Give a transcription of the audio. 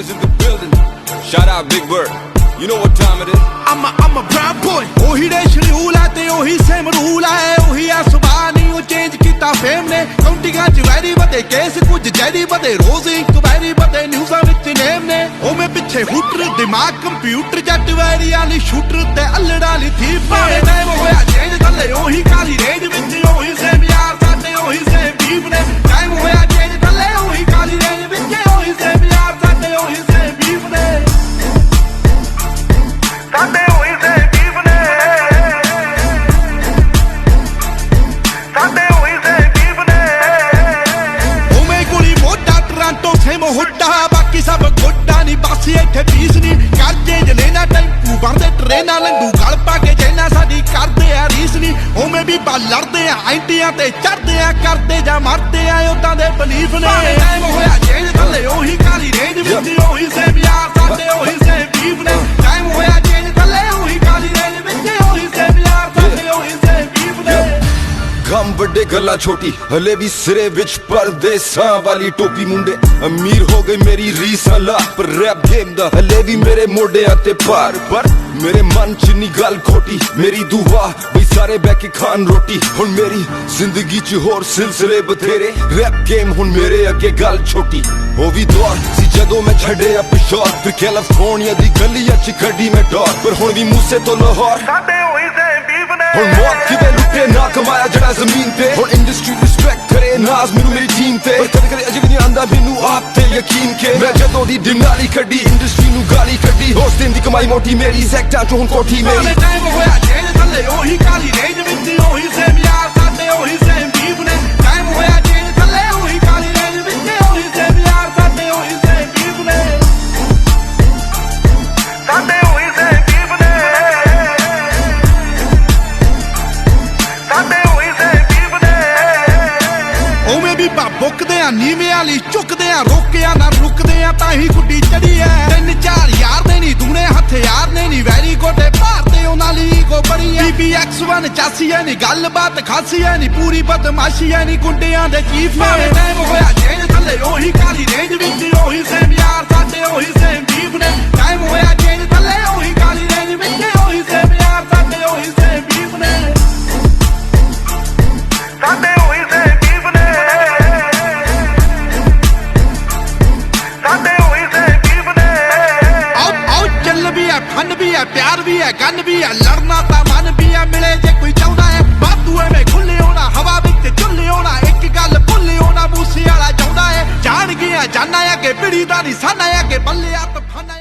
boys in the building. Shout out Big Bird. You know what time it is. I'm a brown boy. ओही दे schedule है ते ओही same rule है ओही आ सुभान नहीं वो चेंज किता फेम ने काउंटिंगां च वैरी बदे केस कुछ जैरी बदे रोज इंक्वायरी बदे न्यूज़ां विच नेम ने ओ मैं पिछे हुटर दिमाग कंप्यूटर जट वैरी वाली शूटर ते अल्लड़ा ली थी पावे टाइम होया चेंज थल्ले ओही काली रेंज विच ओही सेम यार साडे ओही सेम बीफ ने टाइम होया चेंज थल्ले ओही काली रेंज विच ओही सेम यार साडे ओही सेम बीफ ने साडे ओही सेम बीफ ने साडे ओही सेम बीफ ने ओ मैं गोली मोटा टोरंटो सेम हुड्डा बाकी सब गोड्डा नहीं बासी इत्थे पीस नहीं कर चेंज लेना टैंपू भरदे ट्रेनां लंघू गल पा के जैना साडी करदे आ रीस नहीं ओ मैं भी लड़दे आ एंटियां ते चढ़दे आ करदे जा मरदे आ उदां दे बलीफ ने टाइम होया चेंज थल्ले ओही काली रेंज विच ओही सेम यार साडे ओही सेम बीफ ने टाइम होया चेंज थल्ले ओही काली रेंज विच ओही सेम यार साडे ओही सेम बीफ ने गम बड़े गला छोटी हले भी सिरे विच परदेसां वाली टोपी मुंडे अमीर हो गई मेरी रीस अला पर रैप गेम दा हले भी मेरे मोढियां ते पार पर मेरे मन च नी गल खोटी मेरी दुआ बई सारे बैठ के खान रोटी हुण मेरी जिंदगी च होर सिलसिले बथेरे रैप गेम हुण मेरे अगे गल छोटी ओ भी दौर सी जदों मैं छड्डिया पिछोर फिर कैलिफोर्निया दी गलियां च कड्डी मैं डोर पर हुण भी मूसे तो लाहौर साडे होई से बीफ ने हुण मौत किवें लुटे ना कमाया जड़ा ज़मीन ते हुण इंडस्ट्री रिस्पेक्ट करे नाज मैनू मेरी टीम ते पर कदे कदे अजे भी नहीं आंदा मैनू आप ते यकीन के मैं जदों दी दिनाली कड्डी इंडस्ट्री नू गाली कड्डी होस दिन दी कमाई मोटी मेरी सैक्टां चों हुण कोठी मेरी टाइम होया चेंज थल्ले ओही काली रेंज विच ओही सेम यार साडे ओही सेम बीफ ने टाइम होया चेंज थल्ले ओही काली रेंज विच ओही सेम यार साडे ओही सेम बीफ ने साडे ओही सेम बीफ ने साडे ओही सेम बीफ ने ओवें भी बुकदे आ नीवें वाली चुकदे आ रोकिया ना रुकदे आ तां ही गुड्डी चढ़ी ऐ 3-4 यार ने नी दूने हथियार ने नी वैरी गोटे भारते उन्हां ली को बड़ी ऐ BBX1 चासी ऐ नी गल बात खासी ऐ नी पूरी बदमाशी ऐ नी गुंडियां दे चीफ ने टाइम होया चेंज थल्ले ओही काली रेंज विच ओही सेम यार साडे ओही सेम बीफ ने टाइम होया चेंज थल्ले ओही काली रेंज विच ओही सेम यार साडे ओही सेम बीफ ने साडे ओही सेम बीफ ने साडे ओही सेम बीफ ने आओ चल भी है फन भी है प्यार भी है गन भी है लड़ना ता मन भी है मिले जे कोई चाहता है बातू में खुले होना हवा विच चुल्ले होना एक गल भुल्ले होना मूसे वाला चाहता है जान गया जाना है कि पीड़ी दा निशाना है कि बल्ले आ तफाना